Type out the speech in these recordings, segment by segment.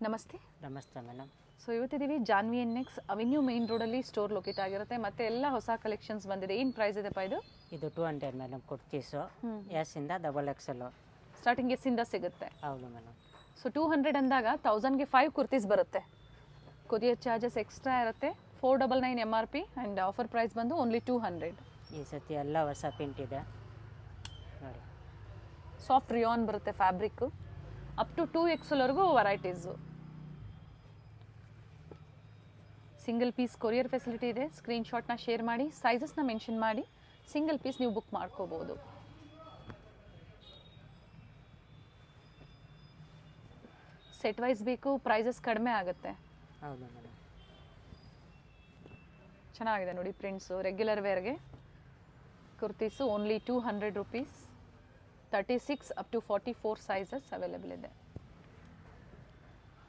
ನಮಸ್ತೆ. ನಮಸ್ತೆ madam. So ಇವತ್ತಿದ್ದೀವಿ ಜಾನ್ವಿ ಎನ್ಎಕ್ಸ್ ಅವೆನ್ಯೂ ಮೇನ್ ರೋಡಲ್ಲಿ ಸ್ಟೋರ್ ಲೊಕೇಟ್ ಆಗಿರುತ್ತೆ. ಮತ್ತೆ ಎಲ್ಲ ಹೊಸ ಕಲೆಕ್ಷನ್ಸ್ ಬಂದಿದೆ. ಏನು ಪ್ರೈಸ್ ಇದೆಪ್ಪ ಇದು? ಇದು 200 ಮೇಡಮ್ ಕುರ್ತೀಸು. ಎಸ್ ಇಂದ XXL. ಸ್ಟಾರ್ಟಿಂಗ್ ಎಸ್ಸಿಂದ ಸಿಗುತ್ತೆ. ಹೌದು ಮೇಡಮ್. ಸೊ 200 ಅಂದಾಗ 1000ಗೆ 5 ಕುರ್ತೀಸ್ ಬರುತ್ತೆ. ಕೊರಿಯರ್ ಚಾರ್ಜಸ್ ಎಕ್ಸ್ಟ್ರಾ ಇರುತ್ತೆ. 499 MRP ಆ್ಯಂಡ್ ಆಫರ್ ಪ್ರೈಸ್ ಬಂದು ಓನ್ಲಿ 200. ಈ ಸತಿ ಎಲ್ಲ ಹೊಸ ಪ್ರಿಂಟ್ ಇದೆ ನೋಡಿ. ಸಾಫ್ಟ್ ರಿಯಾನ್ ಬರುತ್ತೆ ಫ್ಯಾಬ್ರಿಕ್ಕು. ಅಪ್ ಟು 2XLವರೆಗೂ varieties. Single piece courier facility ಇದೆ. ಸ್ಕ್ರೀನ್ಶಾಟ್ನ ಶೇರ್ ಮಾಡಿ, ಸೈಜಸ್ನ ಮೆನ್ಷನ್ ಮಾಡಿ, ಸಿಂಗಲ್ ಪೀಸ್ ನೀವು ಬುಕ್ ಮಾಡ್ಕೋಬೋದು. ಸೆಟ್ ವೈಸ್ ಬೇಕು, ಪ್ರೈಸಸ್ ಕಡಿಮೆ ಆಗುತ್ತೆ. ಹೌದು ಮೇಡಮ್. ಚೆನ್ನಾಗಿದೆ ನೋಡಿ ಪ್ರಿಂಟ್ಸು. ರೆಗ್ಯುಲರ್ ವೇರ್ಗೆ kurtis only 200 rupees. 36 up to 44 sizes available ಇದೆ.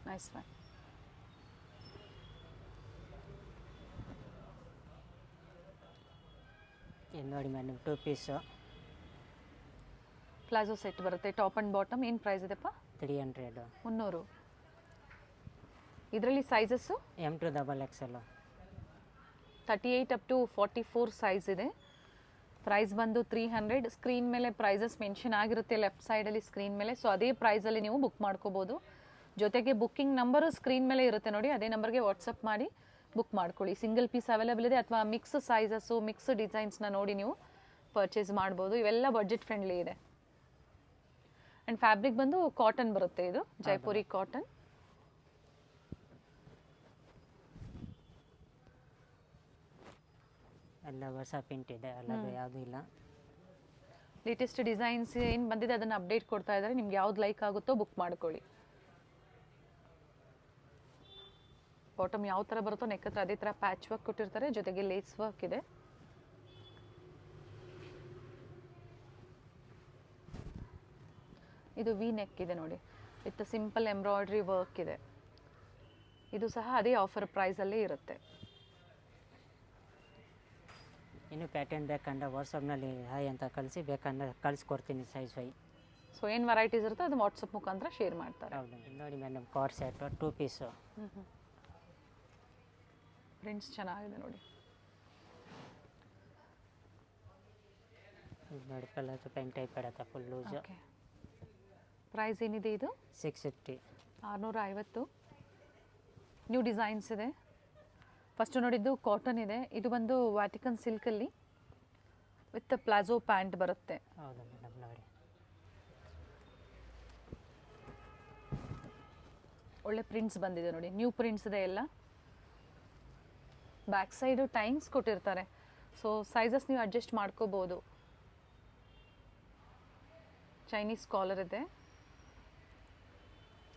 Nice ma'am. ಇದು ನೋಡಿ ಮೇಡಮ್ 2 ಪೀಸು. ಪ್ಲಾಜೋ ಸೆಟ್ ಬರುತ್ತೆ, ಟಾಪ್ ಆ್ಯಂಡ್ ಬಾಟಮ್. ಏನು ಪ್ರೈಸ್ ಇದೆಪ್ಪ? 300. 300. ಇದರಲ್ಲಿ sizes M to XXL. 38 up to 44 size ಇದೆ. ಪ್ರೈಸ್ ಬಂದು 300. ಸ್ಕ್ರೀನ್ ಮೇಲೆ ಪ್ರೈಸಸ್ ಮೆನ್ಷನ್ ಆಗಿರುತ್ತೆ ಲೆಫ್ಟ್ ಸೈಡಲ್ಲಿ ಸ್ಕ್ರೀನ್ ಮೇಲೆ. ಸೊ ಅದೇ ಪ್ರೈಸಲ್ಲಿ ನೀವು ಬುಕ್ ಮಾಡ್ಕೋಬೋದು. ಜೊತೆಗೆ ಬುಕ್ಕಿಂಗ್ ನಂಬರು ಸ್ಕ್ರೀನ್ ಮೇಲೆ ಇರುತ್ತೆ ನೋಡಿ, ಅದೇ ನಂಬರ್ಗೆ ವಾಟ್ಸಪ್ ಮಾಡಿ ಬುಕ್ ಮಾಡ್ಕೊಳ್ಳಿ. ಸಿಂಗಲ್ ಪೀಸ್ ಅವೈಲೇಬಲ್ ಇದೆ ಅಥವಾ ಮಿಕ್ಸ್ ಸೈಜಸ್ಸು, ಮಿಕ್ಸ್ ಡಿಸೈನ್ಸ್ನ ನೋಡಿ ನೀವು ಪರ್ಚೇಸ್ ಮಾಡ್ಬೋದು. ಇವೆಲ್ಲ ಬಡ್ಜೆಟ್ ಫ್ರೆಂಡ್ಲಿ ಇದೆ. ಆ್ಯಂಡ್ ಫ್ಯಾಬ್ರಿಕ್ ಬಂದು ಕಾಟನ್ ಬರುತ್ತೆ. ಇದು ಜೈಪುರಿ ಕಾಟನ್. ಎಲ್ಲ ಹೊಸ ಪ್ರಿಂಟ್ ಇದೆ, ಅಲ್ಲದು ಯಾವುದೂ ಇಲ್ಲ. ಲೇಟೆಸ್ಟ್ ಡಿಸೈನ್ಸ್ ಏನು ಬಂದಿದೆ ಅದನ್ನು ಅಪ್ಡೇಟ್ ಕೊಡ್ತಾ ಇದ್ದಾರೆ. ನಿಮ್ಗೆ ಯಾವ್ದು ಲೈಕ್ ಆಗುತ್ತೋ ಬುಕ್ ಮಾಡ್ಕೊಳ್ಳಿ. ಬಾಟಮ್ ಯಾವ ಥರ ಬರುತ್ತೋ ನೆಕ್ ಹತ್ರ ಅದೇ ಥರ ಪ್ಯಾಚ್ ವರ್ಕ್ ಕೊಟ್ಟಿರ್ತಾರೆ, ಜೊತೆಗೆ ಲೇಸ್ ವರ್ಕ್ ಇದೆ. ಇದು ವಿ ನೆಕ್ ಇದೆ ನೋಡಿ, ವಿತ್ ಸಿಂಪಲ್ ಎಂಬ್ರಾಯ್ಡ್ರಿ ವರ್ಕ್ ಇದೆ. ಇದು ಸಹ ಅದೇ ಆಫರ್ ಪ್ರೈಸಲ್ಲೇ ಇರುತ್ತೆ. ಇನ್ನು ಪ್ಯಾಟರ್ನ್ ಬೇಕಂದ್ರೆ ವಾಟ್ಸಪ್ನಲ್ಲಿ ಹಾಯ್ ಅಂತ ಕಳಿಸಿ, ಬೇಕಂದ್ರೆ ಕಳಿಸ್ಕೊಡ್ತೀನಿ ಸೈಜ್ ವೈ. ಸೊ ಏನು ವೆರೈಟೀಸ್ ಇರುತ್ತೋ ಅದು ವಾಟ್ಸಪ್ ಮುಖಾಂತರ ಶೇರ್ ಮಾಡ್ತಾರೆ. ಹೌದು ನೋಡಿ madam, card set 2 piece. Prints ಚೆನ್ನಾಗಿದೆ ನೋಡಿ. ಇದು ನೋಡಿ ಕಲರ್ ಪೆನ್ ಟೈಪ್ ಇರುತ್ತೆ, ಫುಲ್ ಲೂಸು. ಓಕೆ. ಪ್ರೈಸ್ ಏನಿದೆ ಇದು? 650. 650. ನ್ಯೂ ಡಿಸೈನ್ಸ್ ಇದೆ. ಫಸ್ಟ್ ನೋಡಿದ್ದು ಕಾಟನ್ ಇದೆ. ಇದು ಬಂದು ವ್ಯಾಟಿಕನ್ ಸಿಲ್ಕಲ್ಲಿ ವಿತ್ ಪ್ಲಾಜೋ ಪ್ಯಾಂಟ್ ಬರುತ್ತೆ. ಹೌದು ಮೇಡಮ್ ನೋಡಿ. ಒಳ್ಳೆ ಪ್ರಿಂಟ್ಸ್ ಬಂದಿದೆ ನೋಡಿ, ನ್ಯೂ ಪ್ರಿಂಟ್ಸ್ ಇದೆ ಎಲ್ಲ. ಬ್ಯಾಕ್ ಸೈಡು ಟೈಮ್ಸ್ ಕೊಟ್ಟಿರ್ತಾರೆ, ಸೊ ಸೈಜಸ್ ನೀವು ಅಡ್ಜಸ್ಟ್ ಮಾಡ್ಕೋಬೋದು. ಚೈನೀಸ್ ಕಾಲರ್ ಇದೆ.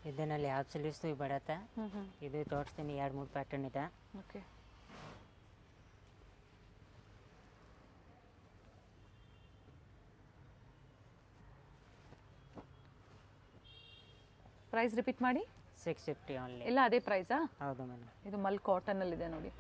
ಇದರಲ್ಲಿ ಯಾವ ಸ್ಲೀವ್ಸ್ ಬರುತ್ತೆ. ಇದು ತೋರಿಸ್ತೀನಿ, 2-3 ಪ್ಯಾಟರ್ನ್ ಇದೆ. ಓಕೆ. ಪ್ರೈಸ್ ರಿಪೀಟ್ ಮಾಡಿ. 650 ಓನ್ಲಿ. ಎಲ್ಲ ಅದೇ ಪ್ರೈಸಾ? ಹೌದು ಮೇಡಮ್. ಇದು ಮಲ್ ಕಾಟನಲ್ಲಿದೆ ನೋಡಿ.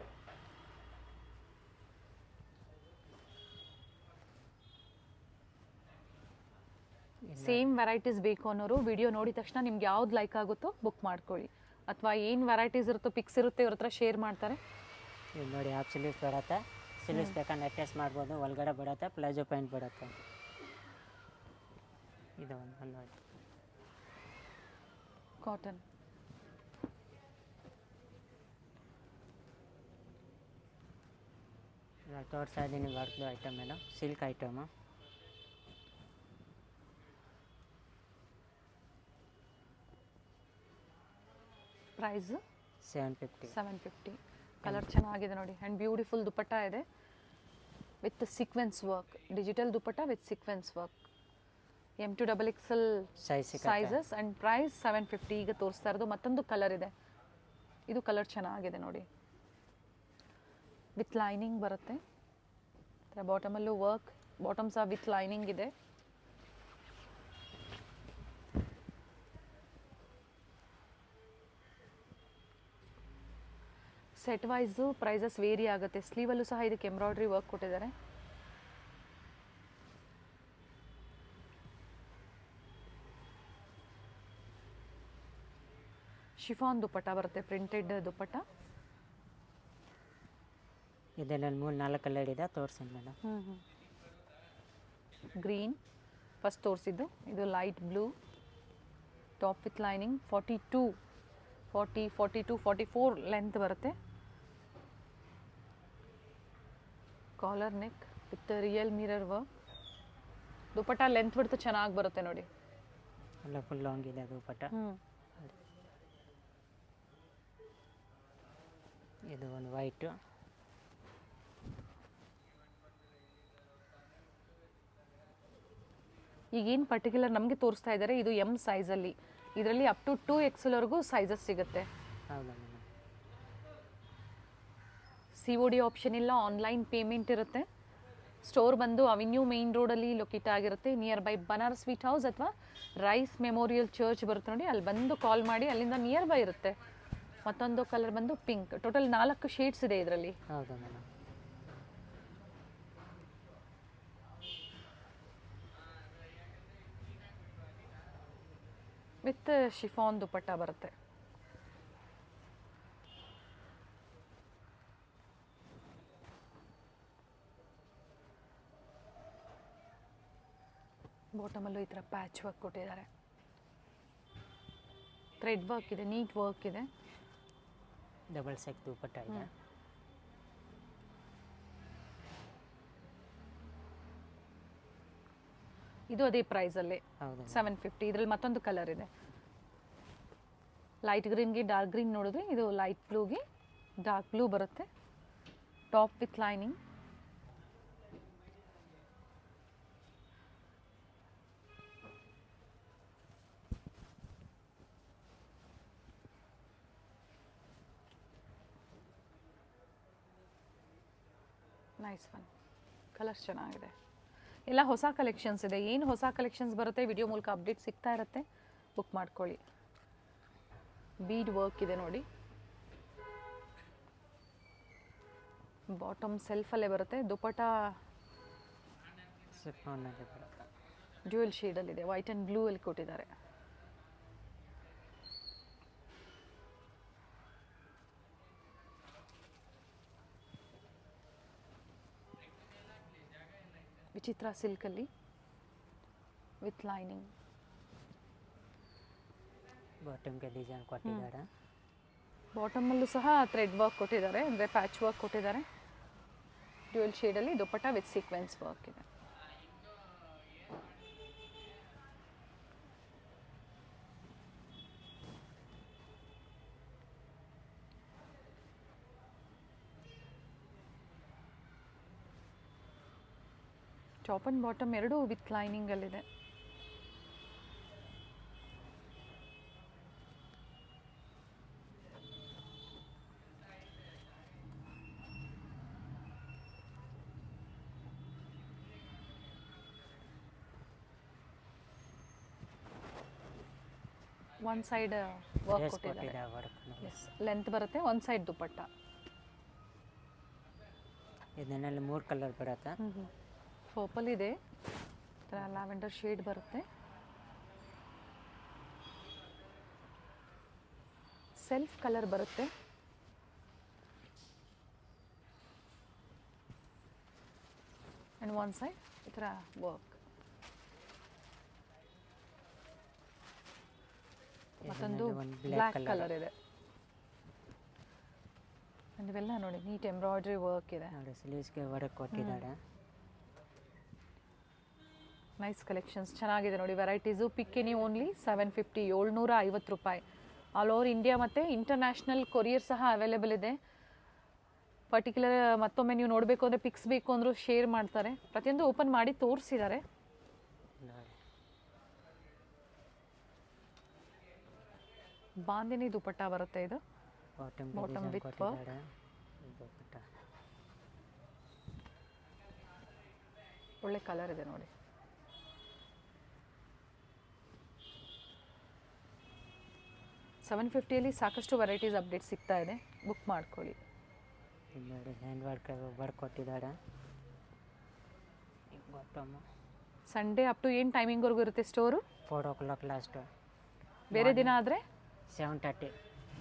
ಸೇಮ್ ವೆರೈಟೀಸ್ ಬೇಕು ಅನ್ನೋರು ವಿಡಿಯೋ ನೋಡಿದ ತಕ್ಷಣ ನಿಮ್ಗೆ ಯಾವ್ದು ಲೈಕ್ ಆಗುತ್ತೋ ಬುಕ್ ಮಾಡ್ಕೊಳ್ಳಿ. ಅಥವಾ ಏನು ವೆರೈಟೀಸ್ ಇರುತ್ತೋ ಪಿಕ್ಸ್ ಇರುತ್ತೆ, ಇವ್ರ ಹತ್ರ ಶೇರ್ ಮಾಡ್ತಾರೆ. ಇದು ನೋಡಿ ಹಾಫ್ ಸ್ಲೀವ್ಸ್ ಬರುತ್ತೆ. ಸ್ಲೀವ್ಸ್ ಬೇಕಂದ್ರೆ ಅಟ್ಯಾಚ್ ಮಾಡ್ಬೋದು. ಒಳಗಡೆ ಬಿಡುತ್ತೆ, ಪ್ಲಾಜೋ ಪ್ಯಾಂಟ್ ಬಿಡುತ್ತೆ. ಇದು ಒಂದು ನೋಡಿ ಕಾಟನ್. ತೋರಿಸ್ತಾ ಇದ್ದೀನಿ ವರ್ಕ್ದು item madam, silk item. Price 750. 750. Colour ಚೆನ್ನಾಗಿದೆ ನೋಡಿ. ಆ್ಯಂಡ್ ಬ್ಯೂಟಿಫುಲ್ ದುಪಟ್ಟ ಇದೆ with sequence work. Digital dupatta with sequence work. M to XXL sizes and price 750. ಈಗ ತೋರಿಸ್ತಾ ಇರೋದು ಮತ್ತೊಂದು ಕಲರ್ ಇದೆ. ಇದು ಕಲರ್ ಚೆನ್ನಾಗಿದೆ ನೋಡಿ, ವಿತ್ ಲೈನಿಂಗ್ ಬರುತ್ತೆ. ಬಾಟಮಲ್ಲೂ ವರ್ಕ್, ಬಾಟಮ್ ಸಹ ವಿತ್ ಲೈನಿಂಗ್ ಇದೆ. ಸೆಟ್ ವೈಸು ಪ್ರೈಸಸ್ ವೇರಿ ಆಗುತ್ತೆ. ಸ್ಲೀವಲ್ಲೂ ಸಹ ಇದಕ್ಕೆ ಎಂಬ್ರಾಯ್ಡ್ರಿ ವರ್ಕ್ ಕೊಟ್ಟಿದ್ದಾರೆ. ಶಿಫಾನ್ ದುಪ್ಪಟ್ಟ ಬರುತ್ತೆ, ಪ್ರಿಂಟೆಡ್ ದುಪ್ಪಟ್ಟ. ಇದರಲ್ಲಿ 3-4 ಕಲರ್ ಇದೆ, ತೋರಿಸಿ ಮೇಡಮ್. ಗ್ರೀನ್ ಫಸ್ಟ್ ತೋರಿಸಿದ್ದು, ಇದು light blue, top with lining, 44 length ಬರುತ್ತೆ. Collar neck with real mirror work. Dupatta length ಬಿಡ್ತು ಚೆನ್ನಾಗಿ ಬರುತ್ತೆ ನೋಡಿ. ಎಲ್ಲ ಫುಲ್ ಲಾಂಗ್ ಇದೆ ದುಪ್ಪಟ್ಟ. ಇದು ಒಂದು ವೈಟು. ಈಗೇನು ಪರ್ಟಿಕ್ಯುಲರ್ ನಮಗೆ ತೋರಿಸ್ತಾ ಇದ್ದಾರೆ ಇದು ಎಮ್ ಸೈಜಲ್ಲಿ. ಇದರಲ್ಲಿ ಅಪ್ ಟು 2XL ಸೈಜಸ್ ಸಿಗುತ್ತೆ. ಹೌದಾ ಮೇಡಮ್? COD ಆಪ್ಷನ್ ಇಲ್ಲ, ಆನ್ಲೈನ್ ಪೇಮೆಂಟ್ ಇರುತ್ತೆ. ಸ್ಟೋರ್ ಬಂದು ಅವೆನ್ಯೂ ಮೇನ್ ರೋಡಲ್ಲಿ ಲೊಕೇಟ್ ಆಗಿರುತ್ತೆ, near by Banaras sweet house ಅಥವಾ ರೈಸ್ ಮೆಮೋರಿಯಲ್ ಚರ್ಚ್ ಬರುತ್ತೆ ನೋಡಿ, ಅಲ್ಲಿ ಬಂದು ಕಾಲ್ ಮಾಡಿ, ಅಲ್ಲಿಂದ ನಿಯರ್ ಬೈ ಇರುತ್ತೆ. ಮತ್ತೊಂದು ಕಲರ್ ಬಂದು ಪಿಂಕ್. ಟೋಟಲ್ 4 ಶೇಡ್ಸ್ ಇದೆ ಇದರಲ್ಲಿ. ಹೌದಾ ಮೇಡಮ್? ವಿತ್ ಶಿಫಾನ್ ದುಪ್ಪಟ್ಟ ಬರುತ್ತೆ. ಬಾಟಮಲ್ಲೂ ಈ ಥರ ಪ್ಯಾಚ್ ವರ್ಕ್ ಕೊಟ್ಟಿದ್ದಾರೆ. ಥ್ರೆಡ್ ವರ್ಕ್ ಇದೆ, ನೀಟ್ ವರ್ಕ್ ಇದೆ. ಡಬಲ್ ಸೆಕ್ ದುಪ್ಪಟ್ಟ ಇದೆ. ಇದು ಅದೇ ಪ್ರೈಸಲ್ಲಿ ಹೌದಾ? 750. ಇದರಲ್ಲಿ ಮತ್ತೊಂದು ಕಲರ್ ಇದೆ, ಲೈಟ್ ಗ್ರೀನ್ಗೆ ಡಾರ್ಕ್ ಗ್ರೀನ್ ನೋಡಿದ್ರೆ ಇದು ಲೈಟ್ ಬ್ಲೂಗೆ ಡಾರ್ಕ್ ಬ್ಲೂ ಬರುತ್ತೆ. Top with lining. Nice one. Colours ಚೆನ್ನಾಗಿದೆ, ಎಲ್ಲ ಹೊಸ ಕಲೆಕ್ಷನ್ಸ್ ಇದೆ. ಏನು ಹೊಸ ಕಲೆಕ್ಷನ್ಸ್ ಬರುತ್ತೆ ವಿಡಿಯೋ ಮೂಲಕ ಅಪ್ಡೇಟ್ ಸಿಗ್ತಾ ಇರುತ್ತೆ, ಬುಕ್ ಮಾಡ್ಕೊಳ್ಳಿ. ಬೀಡ್ ವರ್ಕ್ ಇದೆ ನೋಡಿ, ಬಾಟಮ್ ಸೆಲ್ಫಲ್ಲೇ ಬರುತ್ತೆ. ದುಪ್ಪಟ್ಟ ಡ್ಯೂಯಲ್ ಶೇಡಲ್ಲಿದೆ, ವೈಟ್ ಆ್ಯಂಡ್ ಬ್ಲೂ ಅಲ್ಲಿ ಕೊಟ್ಟಿದ್ದಾರೆ. ವಿಚಿತ್ರ ಸಿಲ್ಕಲ್ಲಿ ವಿತ್ ಲೈನಿಂಗ್. ಬಾಟಮ್ಗೆ ಡಿಸೈನ್ ಕೊಟ್ಟಿದ್ದಾರೆ. ಬಾಟಮಲ್ಲೂ ಸಹ ಥ್ರೆಡ್ ವರ್ಕ್ ಕೊಟ್ಟಿದ್ದಾರೆ, ಅಂದರೆ ಪ್ಯಾಚ್ ವರ್ಕ್ ಕೊಟ್ಟಿದ್ದಾರೆ. ಡ್ಯೂಯಲ್ ಶೇಡಲ್ಲಿ ದುಪ್ಪಟ್ಟ ವಿತ್ ಸೀಕ್ವೆನ್ಸ್ ವರ್ಕ್ ಇದೆ. ಟಾಪ್ ಆ್ಯಂಡ್ ಬಾಟಮ್ ಎರಡೂ ವಿತ್ ಲೈನಿಂಗಲ್ಲಿದೆ. ಒನ್ ಸೈಡ್ ವರ್ಕ್ ಕೊಟ್ಟಿದ್ದಾರೆ. ಎಸ್, ಲೆಂತ್ ಬರುತ್ತೆ, ಒನ್ ಸೈಡ್ ದುಪ್ಪಟ್ಟ. ಇದನ್ನಲ್ಲಿ 3 ಕಲರ್ ಬರುತ್ತೆ. ಪರ್ಪಲ್ ಇದೆ, ಥರ ಲ್ಯಾವೆಂಡರ್ ಶೇಡ್ ಬರುತ್ತೆ. ಸೆಲ್ಫ್ ಕಲರ್ ಬರುತ್ತೆ. ಆ್ಯಂಡ್ ಒನ್ ಸೈಡ್ ಈ ಥರ ವರ್ಕ್. ಮತ್ತೊಂದು ಬ್ಲ್ಯಾಕ್ ಕಲರ್ ಇದೆ. ಆ್ಯಂಡ್ ಇವೆಲ್ಲ ನೋಡಿ ನೀಟ್ ಎಂಬ್ರಾಯ್ಡ್ರಿ ವರ್ಕ್ ಇದೆ. ನೋಡಿ ಸ್ಲೀವ್ಸ್ಗೆ ವರ್ಕ್ ಕೊಟ್ಟಿದ್ದಾರೆ. ನೈಸ್ ಕಲೆಕ್ಷನ್ಸ್, ಚೆನ್ನಾಗಿದೆ ನೋಡಿ. ವೆರೈಟೀಸು ಪಿಕ್ ಎನಿ ಓನ್ಲಿ 750, 750 ರೂಪಾಯಿ. ಆಲ್ ಓವರ್ ಇಂಡಿಯಾ ಮತ್ತು ಇಂಟರ್ನ್ಯಾಷನಲ್ ಕೊರಿಯರ್ ಸಹ ಅವೈಲೇಬಲ್ ಇದೆ. ಪರ್ಟಿಕ್ಯುಲರ್ ಮತ್ತೊಮ್ಮೆ ನೀವು ನೋಡಬೇಕು ಅಂದರೆ ಪಿಕ್ಸ್ ಬೇಕು ಅಂದರೂ ಶೇರ್ ಮಾಡ್ತಾರೆ. ಪ್ರತಿಯೊಂದು ಓಪನ್ ಮಾಡಿ ತೋರಿಸಿದ್ದಾರೆ. ಬಾಂದಿನಿ ದುಪ್ಪಟ್ಟ ಬರುತ್ತೆ ಇದು. Bottom with work. ಒಳ್ಳೆ ಕಲರ್ ಇದೆ ನೋಡಿ. $750 ಸಾಕಷ್ಟು ವೆರೈಟೀಸ್ ಅಪ್ಡೇಟ್ ಸಿಗ್ತಾ ಇದೆ, ಬುಕ್ ಮಾಡ್ಕೊಳ್ಳಿ. ಹ್ಯಾಂಡ್ ವರ್ಕ್ ಕೊಟ್ಟಿದ್ದಾರೆ. ಸಂಡೇ ಅಪ್ ಟು ಏನು ಟೈಮಿಂಗ್ವರೆಗೂ ಇರುತ್ತೆ ಸ್ಟೋರು? 4 o'clock last. ಬೇರೆ ದಿನ ಆದರೆ 7:30.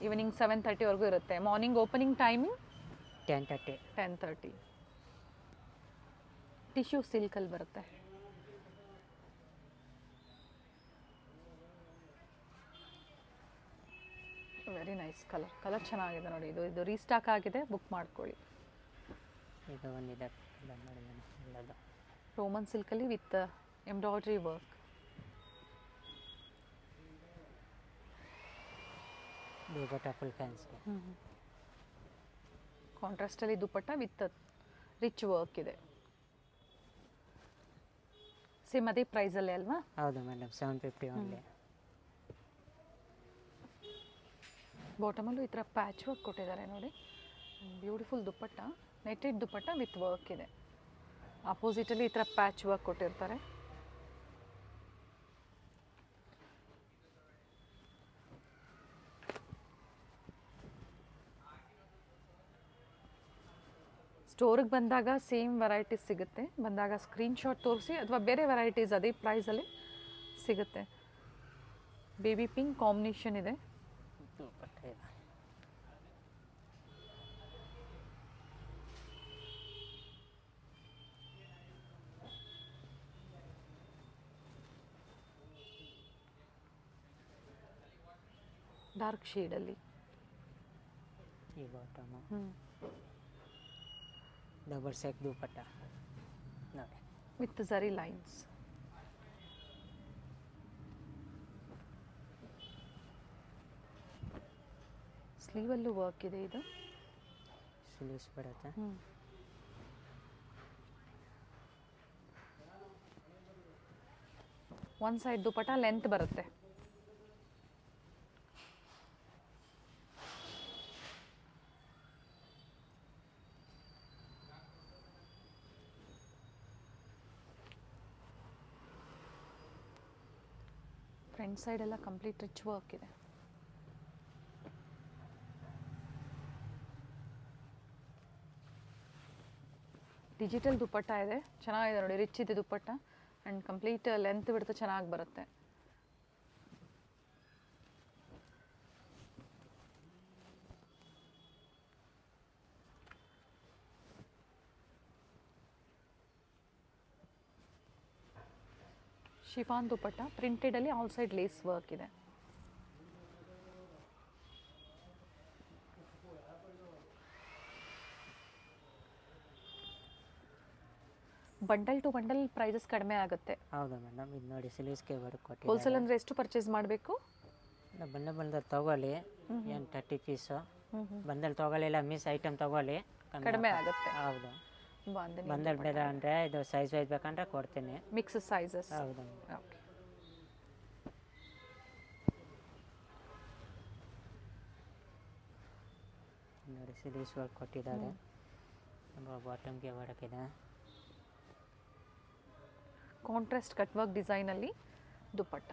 ಈವ್ನಿಂಗ್ 7:30ವರೆಗೂ ಇರುತ್ತೆ. Morning opening timing 10:30. 10:30. ಟಿಶ್ಯೂ ಸಿಲ್ಕಲ್ಲಿ ಬರುತ್ತೆ. ವೆರಿ ನೈಸ್ ಕಲರ್ ಚೆನ್ನಾಗಿದೆ ನೋಡಿ. ಇದು ರೀಸ್ಟಾಕ್ ಆಗಿದೆ, ಬುಕ್ ಮಾಡ್ಕೊಳ್ಳಿ. ಇದು ಒಂದಿದೆ ಎಲ್ಲದು ರೋಮನ್ ಸಿಲ್ಕಲ್ಲಿ with embroidery work. Dupatta full fancy. ಕಾಂಟ್ರಾಸ್ಟಲ್ಲಿ ದುಪಟ್ಟ ವಿತ್ ರಿಚ್ ವರ್ಕ್ ಇದೆ. ಸೇಮ್ ಅದೇ ಪ್ರೈಸಲ್ಲೇ ಅಲ್ವಾ? ಹೌದು ಮೇಡಮ್, 750 ಓನ್ಲಿ. ಬಾಟಮಲ್ಲೂ ಈ ಥರ ಪ್ಯಾಚ್ ವರ್ಕ್ ಕೊಟ್ಟಿದ್ದಾರೆ ನೋಡಿ. Beautiful dupatta, netted dupatta with work ಇದೆ. ಅಪೋಸಿಟಲ್ಲಿ ಈ ಥರ ಪ್ಯಾಚ್ ವರ್ಕ್ ಕೊಟ್ಟಿರ್ತಾರೆ. ಸ್ಟೋರಿಗೆ ಬಂದಾಗ ಸೇಮ್ ವೆರೈಟೀಸ್ ಸಿಗುತ್ತೆ. ಬಂದಾಗ ಸ್ಕ್ರೀನ್ಶಾಟ್ ತೋರಿಸಿ, ಅಥವಾ ಬೇರೆ ವೆರೈಟೀಸ್ ಅದೇ ಪ್ರೈಸಲ್ಲಿ ಸಿಗುತ್ತೆ. ಬೇಬಿ ಪಿಂಕ್ ಕಾಂಬಿನೇಷನ್ ಇದೆ. ದುಪಟ್ಟ ಇದೆ. ಡಾರ್ಕ್ ಶೇಡಲ್ಲಿ. ಈ ಬಾಟಮು ಡಬಲ್ ಸೆಕ್ ದುಪಟ್ಟ ನೋಡಿ, ವಿತ್ ಝರಿ ಲೈನ್ಸ್. ಸ್ಲೀವಲ್ಲೂ ವರ್ಕ್ ಇದೆ. ಇದು ಸ್ಲೀವ್ಸ್ ಬರುತ್ತೆ. ಒನ್ ಸೈಡ್ ದುಪಟ್ಟ ಲೆಂತ್ ಬರುತ್ತೆ. ಫ್ರಂಟ್ ಸೈಡ್ ಎಲ್ಲ ಕಂಪ್ಲೀಟ್ ರಿಚ್ ವರ್ಕ್ ಇದೆ. ಡಿಜಿಟಲ್ ದುಪಟ್ಟ ಇದೆ, ಚೆನ್ನಾಗಿದೆ ನೋಡಿ. ರಿಚ್ ಇದೆ ದುಪಟ್ಟ ಆ್ಯಂಡ್ ಕಂಪ್ಲೀಟ್ ಲೆಂತ್ ಬಿಡ್ತು, ಚೆನ್ನಾಗಿ ಬರುತ್ತೆ. ಶಿಫಾನ್ ದುಪಟ್ಟ ಪ್ರಿಂಟೆಡಲ್ಲಿ ಆಲ್ ಸೈಡ್ ಲೇಸ್ ವರ್ಕ್ ಇದೆ. ಬಂಡಲ್ ಟು ಬಂಡಲ್ ಪ್ರೈಸಸ್ ಕಡಿಮೆ ಆಗುತ್ತೆ. ಹೌದು ಮೇಡಮ್, ಇದು ನೋಡಿ ಸ್ಲೀವ್ಸ್ಗೆ ವರ್ಕ್ ಕೊಟ್ಟಿದ್ದಾರೆ. ಹೋಲ್ಸೇಲ್ ಅಂದರೆ ಎಷ್ಟು ಪರ್ಚೇಸ್ ಮಾಡಬೇಕು? ಬಂದಲ್ಲಿ ತಗೊಳ್ಳಿ, ಏನು 30 ಪೀಸು. ಬಂದಲ್ಲಿ ತಗೊಳ್ಳಿಲ್ಲ, ಮಿಸ್ ಐಟಮ್ ತಗೊಳ್ಳಿ, ಕಡಿಮೆ ಆಗುತ್ತೆ. ಹೌದು, ಬಂದಲ್ಲಿ ಬೇಡ ಅಂದರೆ ಇದು ಸೈಜ್ ವೈಸ್ ಬೇಕಂದ್ರೆ ಕೊಡ್ತೀನಿ. Mix sizes. ಹೌದು. ಓಕೆ. ನೋಡಿ ಸ್ಲೀವ್ಸ್ ವರ್ಕ್ ಕೊಟ್ಟಿದ್ದಾರೆ. ಬಾಟಮ್ಗೆ ವರ್ಕ್ ಇದೆ. ಕಾಂಟ್ರಾಸ್ಟ್ ಕಟ್ ವರ್ಕ್ ಡಿಸೈನಲ್ಲಿ ದುಪಟ್ಟ.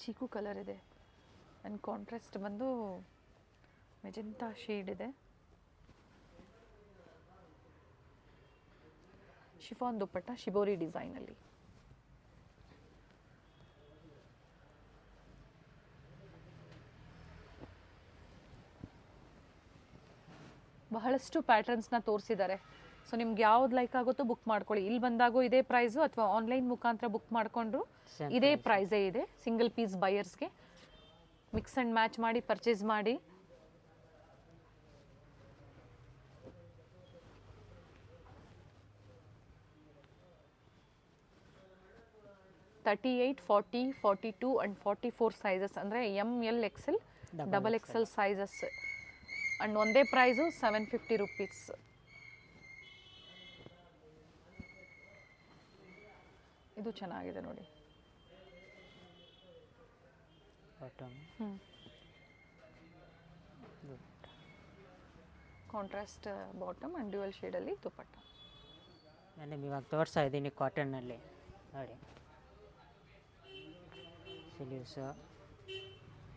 ಚೀಕು ಕಲರ್ ಇದೆ ಆ್ಯಂಡ್ ಕಾಂಟ್ರಾಸ್ಟ್ ಬಂದು ಮೆಜೆಂಟಾ ಶೇಡ್ ಇದೆ. ಶಿಫಾನ್ ದುಪಟ್ಟ ಶಿಬೋರಿ ಡಿಸೈನಲ್ಲಿ. ಬಹಳಷ್ಟು ಪ್ಯಾಟರ್ನ್ಸ್ನ ತೋರಿಸಿದ್ದಾರೆ. ಸೊ ನಿಮ್ಗೆ ಯಾವ್ದು ಲೈಕ್ ಆಗುತ್ತೋ ಬುಕ್ ಮಾಡ್ಕೊಳ್ಳಿ. ಇಲ್ಲಿ ಬಂದಾಗೂ ಇದೇ ಪ್ರೈಸು, ಅಥವಾ ಆನ್ಲೈನ್ ಮುಖಾಂತರ ಬುಕ್ ಮಾಡಿಕೊಂಡ್ರು ಇದೇ ಪ್ರೈಸೇ ಇದೆ. ಸಿಂಗಲ್ ಪೀಸ್ ಬೈಯರ್ಸ್ಗೆ ಮಿಕ್ಸ್ ಆ್ಯಂಡ್ ಮ್ಯಾಚ್ ಮಾಡಿ ಪರ್ಚೇಸ್ ಮಾಡಿ. $38, $40, $42 ಆ್ಯಂಡ್ $44 ಸೈಜಸ್, ಅಂದರೆ ML XL XXL sizes. And ಒಂದೇ ಪ್ರೈಸು ₹750. ಇದು ಚೆನ್ನಾಗಿದೆ ನೋಡಿ. ಕಾಂಟ್ರಾಸ್ಟ್ ಬಾಟಮ್ ಆ್ಯಂಡ್ ಡ್ಯುಯಲ್ ಶೇಡಲ್ಲಿ ದುಪಟ್ಟ. ನಾನು ಇವಾಗ ತೋರಿಸ್ತಾ ಇದ್ದೀನಿ ಕಾಟನ್ನಲ್ಲಿ ನೋಡಿ. ಸ್ಲೀವ್ಸು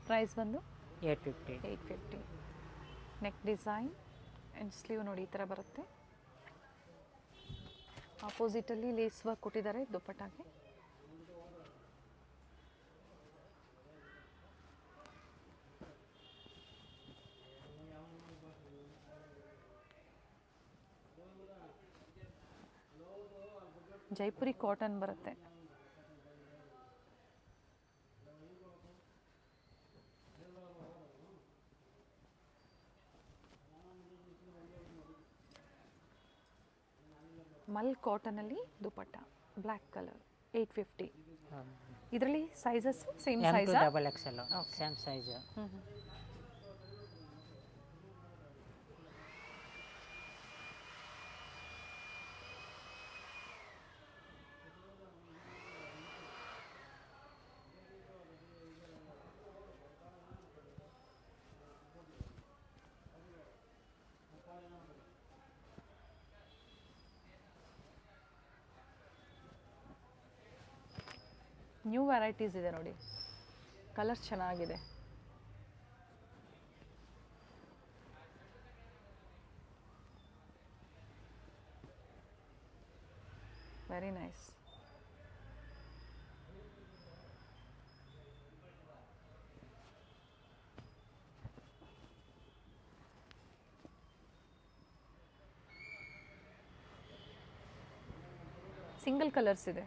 ಪ್ರೈಸ್ ಬಂದು $850. ನೆಕ್ ಡಿಸೈನ್ ಆ್ಯಂಡ್ ಸ್ಲೀವ್ ನೋಡಿ ಈ ಥರ ಬರುತ್ತೆ. ಆಪೋಸಿಟಲ್ಲಿ ಲೇಸ್ ವರ್ಕ್ ಕೊಟ್ಟಿದ್ದಾರೆ ದುಪ್ಪಟ್ಟಾಗೆ. ಜೈಪುರಿ ಕಾಟನ್ ಬರುತ್ತೆ. ಮಲ್ ಕಾಟನಲ್ಲಿ ದುಪಟ್ಟ ಬ್ಲ್ಯಾಕ್ ಕಲರ್ 850. ಇದರಲ್ಲಿ sizes same size XXL same size. New varieties ಇದೆ ನೋಡಿ, ಕಲರ್ಸ್ ಚೆನ್ನಾಗಿದೆ. Very nice. ಸಿಂಗಲ್ ಕಲರ್ಸ್ ಇದೆ.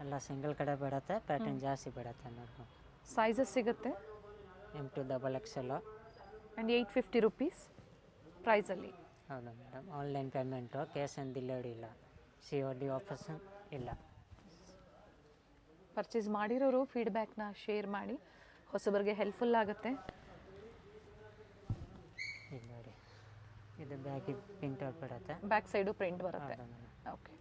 ಎಲ್ಲ ಸಿಂಗಲ್ ಕಡೆ ಬಿಡುತ್ತೆ, ಪ್ಯಾಟರ್ನ್ ಜಾಸ್ತಿ ಬಿಡುತ್ತೆ ಅನ್ನೋದು. ಸೈಜಸ್ ಸಿಗುತ್ತೆ M2 XXL. ಆ್ಯಂಡ್ 850 ರುಪೀಸ್ ಪ್ರೈಸಲ್ಲಿ. ಹೌದು madam. Online payment, cash on delivery ಇಲ್ಲ, COD ಆಪ್ಷನ್ ಇಲ್ಲ. ಪರ್ಚೇಸ್ ಮಾಡಿರೋರು ಫೀಡ್ಬ್ಯಾಕ್ನ ಶೇರ್ ಮಾಡಿ, ಹೊಸಬರಿಗೆ ಹೆಲ್ಪ್ಫುಲ್ ಆಗುತ್ತೆ. ಇದು ನೋಡಿ, ಇದು ಬ್ಯಾಗಿಗೆ ಪ್ರಿಂಟೌಟ್ ಬಿಡುತ್ತೆ. ಬ್ಯಾಕ್ ಸೈಡು ಪ್ರಿಂಟ್ ಬರುತ್ತೆ. ಹೌದು ಮೇಡಮ್. ಓಕೆ,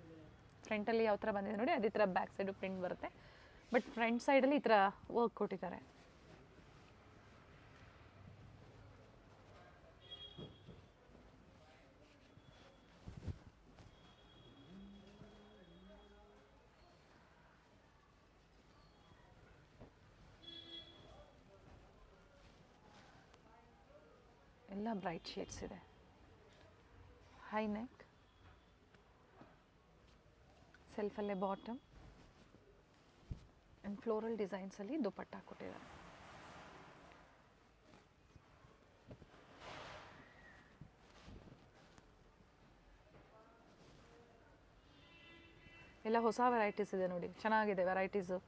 ಫ್ರಂಟಲ್ಲಿ ಯಾವ ಥರ ಬಂದಿದೆ ನೋಡಿ, ಅದೇ ಥರ ಬ್ಯಾಕ್ ಸೈಡು ಪ್ರಿಂಟ್ ಬರುತ್ತೆ. ಬಟ್ ಫ್ರಂಟ್ ಸೈಡಲ್ಲಿ ಈ ಥರ ವರ್ಕ್ ಕೊಟ್ಟಿದ್ದಾರೆ. ಎಲ್ಲ ಬ್ರೈಟ್ ಶೇಡ್ಸ್ ಇದೆ. ಹೈ ನೆಕ್, ಸೆಲ್ಫಲ್ಲೇ ಬಾಟಮ್ ಆ್ಯಂಡ್ ಫ್ಲೋರಲ್ ಡಿಸೈನ್ಸಲ್ಲಿ ದುಪಟ್ಟ ಕೊಟ್ಟಿದ್ದಾರೆ. ಎಲ್ಲ ಹೊಸ ವೆರೈಟೀಸ್ ಇದೆ ನೋಡಿ, ಚೆನ್ನಾಗಿದೆ ವೆರೈಟೀಸು.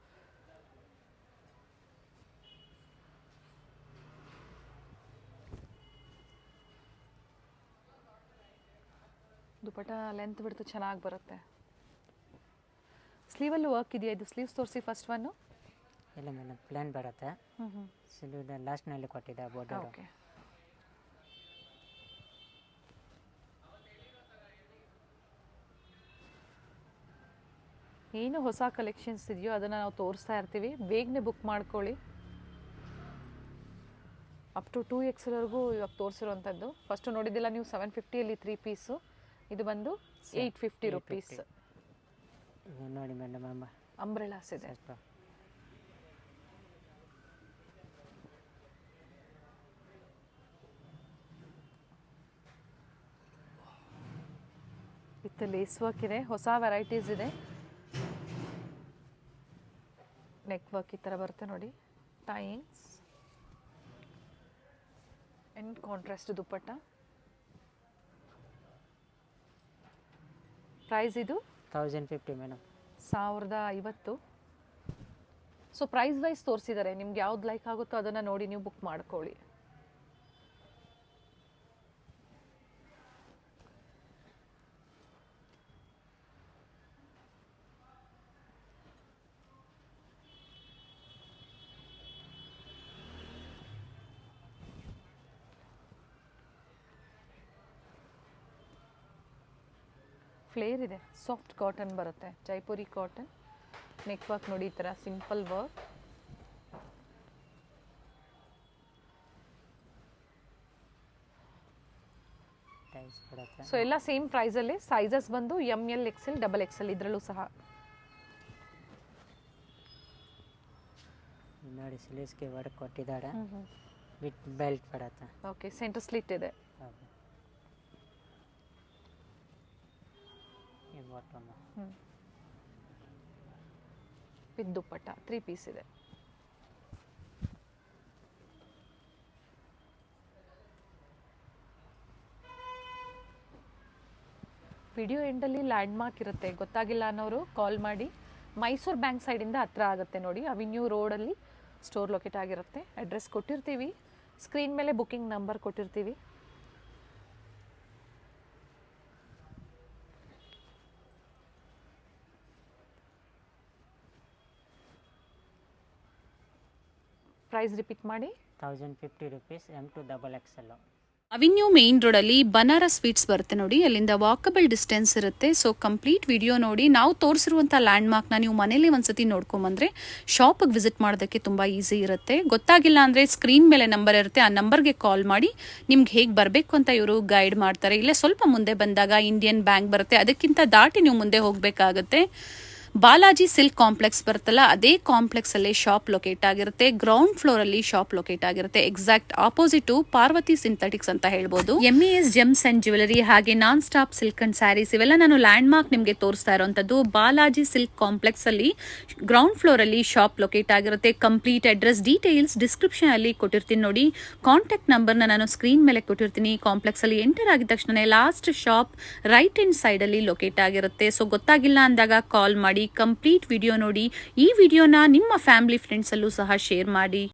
ದುಪಟ್ಟ ಲೆಂತ್ ಬಿಡ್ತು ಚೆನ್ನಾಗಿ ಬರುತ್ತೆ. ಸ್ಲೀವಲ್ಲೂ ವರ್ಕ್ ಇದೆಯಾ? ಇದು ಸ್ಲೀವ್ಸ್ ತೋರಿಸಿ ಫಸ್ಟ್ ಒನ್ನು. ಇಲ್ಲ ಮೇಡಮ್, ಪ್ಲೇನ್ ಬರುತ್ತೆ. ಸ್ಲೀವ್ ಲಾಸ್ಟ್ನಲ್ಲಿ ಕೊಟ್ಟಿದ್ದೆ ಬಾರ್ಡರ್. ಓಕೆ, ಏನು ಹೊಸ ಕಲೆಕ್ಷನ್ಸ್ ಇದೆಯೋ ಅದನ್ನು ನಾವು ತೋರಿಸ್ತಾ ಇರ್ತೀವಿ. ಬೇಗನೆ ಬುಕ್ ಮಾಡ್ಕೊಳ್ಳಿ. ಅಪ್ ಟು 2XLವರೆಗೂ ಇವಾಗ ತೋರಿಸಿರುವಂಥದ್ದು. ಫಸ್ಟು ನೋಡಿದ್ದಿಲ್ಲ ನೀವು 750ಅಲ್ಲಿ 3 ಪೀಸು, ಇದು ಬಂದು 850 ರುಪೀಸ್. ಇದು ನೋಡಿ ಮೇಡಮ್, ಅಂಬ್ರೆಲಾಸ್ ಇದೆ. ವಿತ್ ಲೇಸ್ ವರ್ಕ್ ಇದೆ, ಹೊಸ ವೆರೈಟೀಸ್ ಇದೆ. ನೆಕ್ ವರ್ಕ್ ಈ ಥರ ಬರುತ್ತೆ ನೋಡಿ, ಟೈಯಿಂಗ್ಸ್ ಆ್ಯಂಡ್ ಕಾಂಟ್ರಾಸ್ಟ್ ದುಪ್ಪಟ್ಟ. ಪ್ರೈಸ್ ಇದು 1050 ಮೇಡಮ್. 1050. ಸೊ ಪ್ರೈಸ್ ವೈಸ್ ತೋರಿಸಿದ್ದಾರೆ, ನಿಮ್ಗೆ ಯಾವ್ದು ಲೈಕ್ ಆಗುತ್ತೋ ಅದನ್ನು ನೋಡಿ ನೀವು ಬುಕ್ ಮಾಡ್ಕೊಳ್ಳಿ. ಫ್ಲೇರ್ ಇದೆ, ಸಾಫ್ಟ್ ಕಾಟನ್ ಬರುತ್ತೆ, ಜೈಪುರಿ ಕಾಟನ್. ನೆಕ್ ವರ್ಕ್ ನೋಡಿ, ಈ ಥರ ಸಿಂಪಲ್ ವರ್ಕ್. ಸೊ ಎಲ್ಲ ಸೇಮ್ ಪ್ರೈಸಲ್ಲಿ. ಸೈಜಸ್ ಬಂದು ML XL XXL ಇದರಲ್ಲೂ ಸಹ. ನೋಡಿ, ಸ್ಲೀವ್ಸ್ಗೆ ವರ್ಕ್ ಕೊಟ್ಟಿದ್ದಾರೆ, ವಿತ್ ಬೆಲ್ಟ್ ಬರುತ್ತೆ. ಓಕೆ, ಸೆಂಟರ್ ಸ್ಲಿಟ್ ಇದೆ. ಬಾಟಮ್. ವಿತ್ ದುಪ್ಪಟ್ಟ 3 ಪೀಸ್ ಇದೆ. ವಿಡಿಯೋ ಎಂಡಲ್ಲಿ ಲ್ಯಾಂಡ್ ಮಾರ್ಕ್ ಇರುತ್ತೆ, ಗೊತ್ತಾಗಿಲ್ಲ ಅನ್ನೋರು ಕಾಲ್ ಮಾಡಿ. ಮೈಸೂರು ಬ್ಯಾಂಕ್ ಸೈಡಿಂದ ಹತ್ರ ಆಗುತ್ತೆ ನೋಡಿ, ಅವಿನ್ಯೂ ರೋಡಲ್ಲಿ ಸ್ಟೋರ್ ಲೊಕೇಟ್ ಆಗಿರುತ್ತೆ. ಅಡ್ರೆಸ್ ಕೊಟ್ಟಿರ್ತೀವಿ, ಸ್ಕ್ರೀನ್ ಮೇಲೆ ಬುಕ್ಕಿಂಗ್ ನಂಬರ್ ಕೊಟ್ಟಿರ್ತೀವಿ. ಪ್ರೈಸ್ ರಿಪೀಟ್ ಮಾಡಿ. 1050 rupees, M2 XXL. Avenue main ರೋಡಲ್ಲಿ ಬನಾರಸ್ ಸ್ವೀಟ್ಸ್ ಬರುತ್ತೆ ನೋಡಿ, ಅಲ್ಲಿಂದ ವಾಕಬಲ್ ಡಿಸ್ಟೆನ್ಸ್ ಇರುತ್ತೆ. ಸೊ ಕಂಪ್ಲೀಟ್ ವಿಡಿಯೋ ನೋಡಿ. ನಾವು ತೋರಿಸಿರುವಂಥ ಲ್ಯಾಂಡ್ ಮಾರ್ಕ್ನ ನೀವು ಮನೇಲಿ ಒಂದ್ಸತಿ ನೋಡ್ಕೊಂಬಂದ್ರೆ ಶಾಪಿಗೆ ವಿಸಿಟ್ ಮಾಡೋದಕ್ಕೆ ತುಂಬ ಈಸಿ ಇರುತ್ತೆ. ಗೊತ್ತಾಗಿಲ್ಲ ಅಂದರೆ ಸ್ಕ್ರೀನ್ ಮೇಲೆ ನಂಬರ್ ಇರುತ್ತೆ, ಆ ನಂಬರ್ಗೆ ಕಾಲ್ ಮಾಡಿ ನಿಮ್ಗೆ ಹೇಗೆ ಬರಬೇಕು ಅಂತ ಇವರು ಗೈಡ್ ಮಾಡ್ತಾರೆ. ಇಲ್ಲೇ ಸ್ವಲ್ಪ ಮುಂದೆ ಬಂದಾಗ ಇಂಡಿಯನ್ ಬ್ಯಾಂಕ್ ಬರುತ್ತೆ, ಅದಕ್ಕಿಂತ ದಾಟಿ ನೀವು ಮುಂದೆ ಹೋಗಬೇಕಾಗುತ್ತೆ. ಬಾಲಾಜಿ ಸಿಲ್ಕ್ ಕಾಂಪ್ಲೆಕ್ಸ್ ಬರುತ್ತಲ್ಲ, ಅದೇ ಕಾಂಪ್ಲೆಕ್ಸ್ ಅಲ್ಲಿ ಶಾಪ್ ಲೊಕೇಟ್ ಆಗಿರುತ್ತೆ. ಗ್ರೌಂಡ್ ಫ್ಲೋರ್ ಅಲ್ಲಿ ಶಾಪ್ ಲೊಕೇಟ್ ಆಗಿರುತ್ತೆ. ಎಕ್ಸಾಕ್ಟ್ ಆಪೋಸಿಟ್ ಪಾರ್ವತಿ ಸಿಂಥೆಟಿಕ್ಸ್ ಅಂತ ಹೇಳ್ಬೋದು. MES ಜೆಮ್ಸ್ ಅಂಡ್ ಜ್ಯುವೆಲರಿ ಹಾಗೆ non stop silk and saris ಇವೆಲ್ಲ ನಾನು ಲ್ಯಾಂಡ್ ಮಾರ್ಕ್ ನಿಮಗೆ ತೋರಿಸ್ತಾ ಇರುವಂತದ್ದು. ಬಾಲಾಜಿ ಸಿಲ್ಕ್ ಕಾಂಪ್ಲೆಕ್ಸ್ ಅಲ್ಲಿ ಗ್ರೌಂಡ್ ಫ್ಲೋರ್ ಅಲ್ಲಿ ಶಾಪ್ ಲೊಕೇಟ್ ಆಗಿರುತ್ತೆ. ಕಂಪ್ಲೀಟ್ ಅಡ್ರೆಸ್ ಡೀಟೇಲ್ಸ್ ಡಿಸ್ಕ್ರಿಪ್ಷನ್ ಅಲ್ಲಿ ಕೊಟ್ಟಿರ್ತೀನಿ ನೋಡಿ. ಕಾಂಟ್ಯಾಕ್ಟ್ ನಂಬರ್ನ ನಾನು ಸ್ಕ್ರೀನ್ ಮೇಲೆ ಕೊಟ್ಟಿರ್ತೀನಿ. ಕಾಂಪ್ಲೆಕ್ಸ್ ಅಲ್ಲಿ ಎಂಟರ್ ಆಗಿದ ತಕ್ಷಣ last shop right hand side ಅಲ್ಲಿ ಲೊಕೇಟ್ ಆಗಿರುತ್ತೆ. ಸೊ ಗೊತ್ತಾಗಿಲ್ಲ ಅಂದಾಗ ಕಾಲ್ ಮಾಡಿ. ಕಂಪ್ಲೀಟ್ ವಿಡಿಯೋ ನೋಡಿ. ಈ ವಿಡಿಯೋನ ನಿಮ್ಮ ಫ್ಯಾಮಿಲಿ ಫ್ರೆಂಡ್ಸ್ ಅಲ್ಲೂ ಸಹ ಶೇರ್ ಮಾಡಿ.